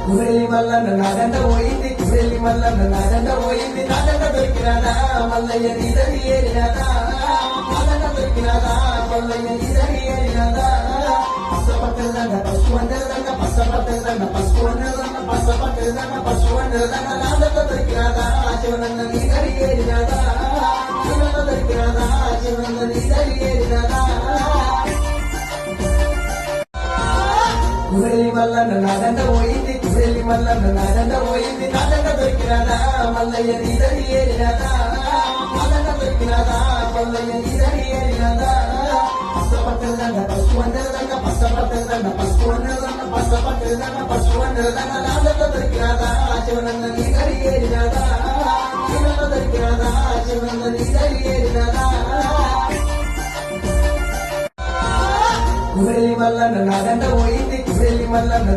కురెల్లి మల్లన్న నాదండ పోయింది కురెల్లి మల్లన్న నాదండ పోయింది నాదండ దొరికినాదా మల్లయ్య నీదని ఏరినాదా నాదండ దొరికినాదా మల్లయ్య నీదని ఏరినాదా పచ్చపట్టెల్దండ పసుపు అందెల్దండ పచ్చపట్టెల్దండ పసుపు అందెల్దండ పచ్చపట్టెల్దండ పసుపు అందెల్దండ నాదండ దొరికినాదా శివనంద నీదని ఏరినాదా శివనంద దొరికినాదా శివనంద నీదని ఏరినాదా కురెల్లి మల్లన్న నాదండ పోయింది కురెల్లి మల్లన్న నాదండ పోయింది నాదండ దొరికినాదా మల్లయ్య నీదని ఏరినాదా నాదండ దొరికినాదా మల్లయ్య నీదని ఏరినాదా పచ్చపట్టెల్దండ పసుపు అందెల్దండ పచ్చపట్టెల్దండ పసుపు అందెల్దండ పచ్చపట్టెల్దండ పసుపు అందెల్దండ నాదండ దొరికినాదా శివనంద నీదని ఏరినాదా శివనంద దొరికినాదా శివనంద నీదని ఏరినాదా కురెల్లి మల్లన్న నాదండ పోయింది కురెల్లి మల్లన్న